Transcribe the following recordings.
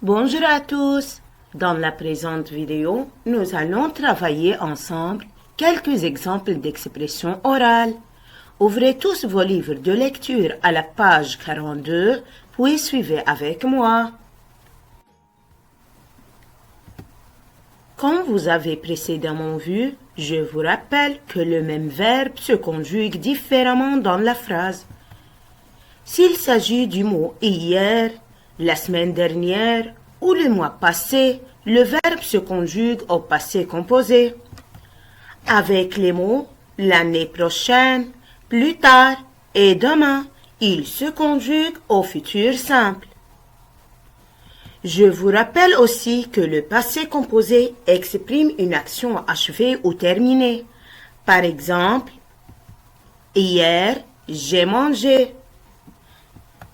Bonjour à tous. Dans la présente vidéo, nous allons travailler ensemble quelques exemples d'expressions orales. Ouvrez tous vos livres de lecture à la page 42, puis suivez avec moi. Comme vous avez précédemment vu, je vous rappelle que le même verbe se conjugue différemment dans la phrase. S'il s'agit du mot hier, la semaine dernière ou le mois passé, le verbe se conjugue au passé composé. Avec les mots l'année prochaine, plus tard et demain, il se conjugue au futur simple. Je vous rappelle aussi que le passé composé exprime une action achevée ou terminée. Par exemple, hier, j'ai mangé.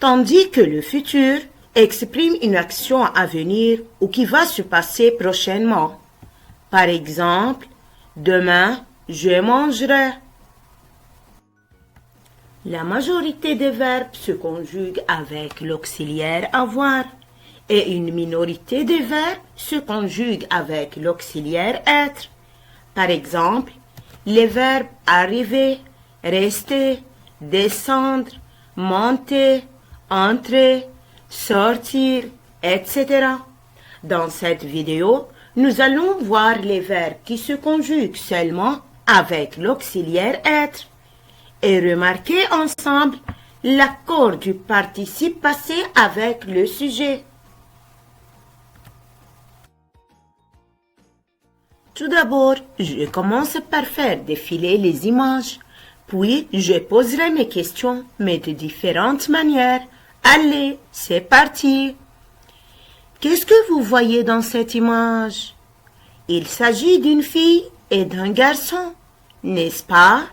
Tandis que le futur exprime une action à venir ou qui va se passer prochainement. Par exemple, demain, je mangerai. La majorité des verbes se conjuguent avec l'auxiliaire avoir et une minorité des verbes se conjuguent avec l'auxiliaire être. Par exemple, les verbes arriver, rester, descendre, monter, entrer, sortir, etc. Dans cette vidéo, nous allons voir les verbes qui se conjuguent seulement avec l'auxiliaire être et remarquer ensemble l'accord du participe passé avec le sujet. Tout d'abord, je commence par faire défiler les images, puis je poserai mes questions, mais de différentes manières. Allez, c'est parti! Qu'est-ce que vous voyez dans cette image? Il s'agit d'une fille et d'un garçon, n'est-ce pas?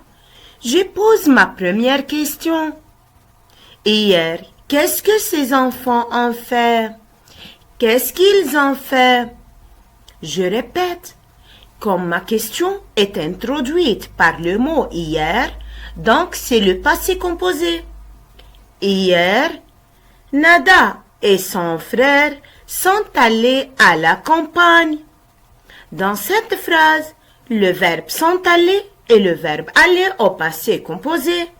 Je pose ma première question. Hier, qu'est-ce que ces enfants ont fait? Qu'est-ce qu'ils ont fait? Je répète. Comme ma question est introduite par le mot hier, donc c'est le passé composé. Hier, Nada et son frère sont allés à la campagne. Dans cette phrase, le verbe sont allés est le verbe aller au passé composé.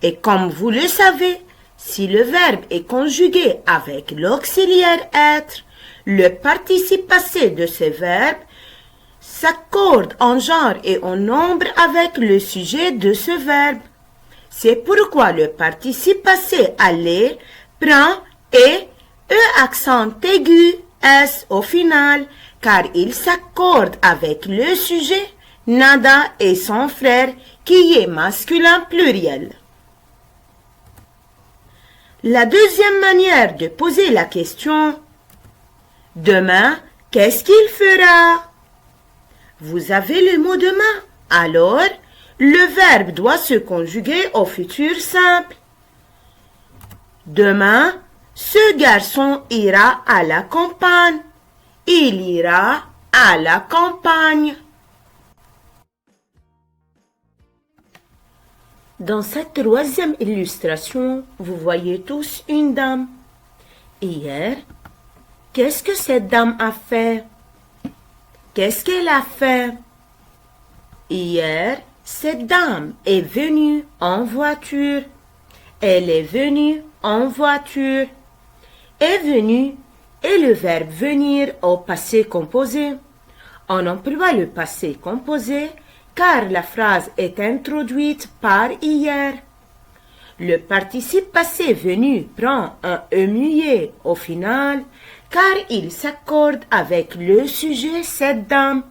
Et comme vous le savez, si le verbe est conjugué avec l'auxiliaire être, le participe passé de ce verbe s'accorde en genre et en nombre avec le sujet de ce verbe. C'est pourquoi le participe passé aller prend et accent aigu s au final, car il s'accorde avec le sujet Nada et son frère qui est masculin pluriel. La deuxième manière de poser la question, demain, qu'est-ce qu'il fera? Vous avez le mot demain, alors le verbe doit se conjuguer au futur simple. Demain, ce garçon ira à la campagne. Il ira à la campagne. Dans cette troisième illustration, vous voyez tous une dame. Hier, qu'est-ce que cette dame a fait? Qu'est-ce qu'elle a fait? Hier, cette dame est venue en voiture. Elle est venue en voiture. Est venue est le verbe venir au passé composé. On emploie le passé composé car la phrase est introduite par hier. Le participe passé venu prend un E muet au final car il s'accorde avec le sujet cette dame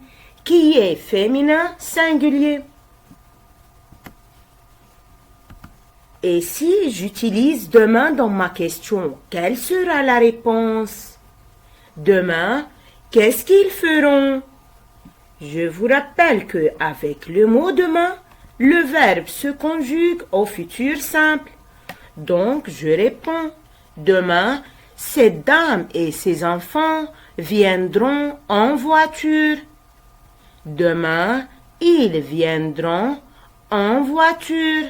qui est féminin singulier. Et si j'utilise demain dans ma question, quelle sera la réponse? Demain, qu'est-ce qu'ils feront? Je vous rappelle que avec le mot demain, le verbe se conjugue au futur simple. Donc, je réponds, demain, cette dame et ses enfants viendront en voiture. Demain, ils viendront en voiture.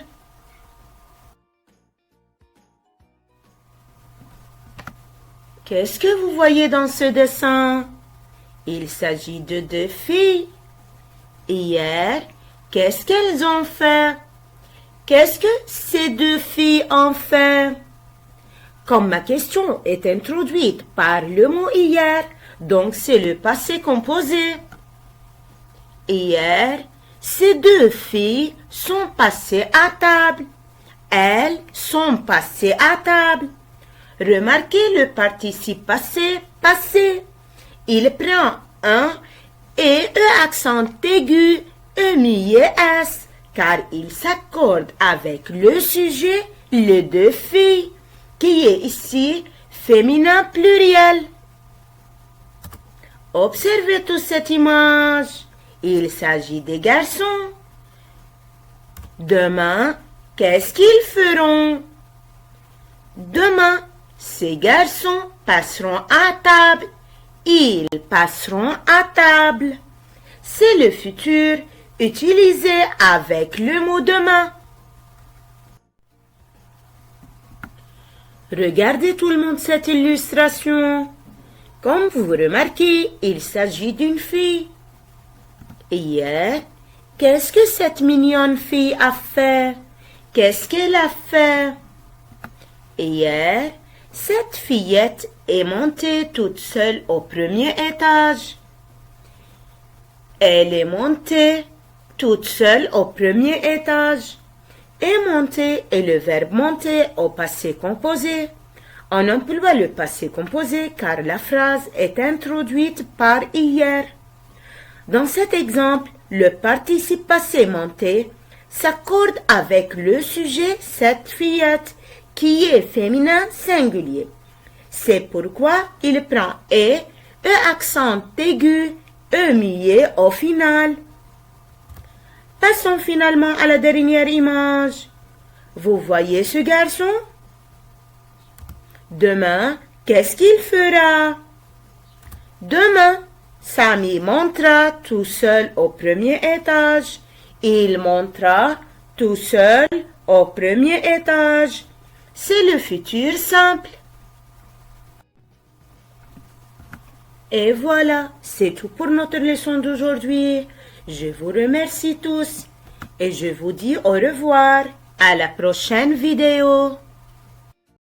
Qu'est-ce que vous voyez dans ce dessin? Il s'agit de deux filles. Hier, qu'est-ce qu'elles ont fait? Qu'est-ce que ces deux filles ont fait? Comme ma question est introduite par le mot hier, donc c'est le passé composé. Hier, ces deux filles sont passées à table. Elles sont passées à table. Remarquez le participe passé, passé. Il prend un et accent aigu, E-S, car il s'accorde avec le sujet, les deux filles, qui est ici féminin pluriel. Observez toute cette image. Il s'agit des garçons. Demain, qu'est-ce qu'ils feront? Demain, ces garçons passeront à table. Ils passeront à table. C'est le futur utilisé avec le mot demain. Regardez tout le monde cette illustration. Comme vous remarquez, il s'agit d'une fille. Hier, qu'est-ce que cette mignonne fille a fait? Qu'est-ce qu'elle a fait? Hier, cette fillette est montée toute seule au premier étage. Elle est montée toute seule au premier étage. Et monter est le verbe monter au passé composé. On emploie le passé composé car la phrase est introduite par hier. Dans cet exemple, le participe passé monter s'accorde avec le sujet cette fillette qui est féminin singulier. C'est pourquoi il prend accent aigu, muet au final. Passons finalement à la dernière image. Vous voyez ce garçon? Demain, qu'est-ce qu'il fera? Demain, Samy montera tout seul au premier étage. Il montera tout seul au premier étage. C'est le futur simple. Et voilà, c'est tout pour notre leçon d'aujourd'hui. Je vous remercie tous et je vous dis au revoir. À la prochaine vidéo.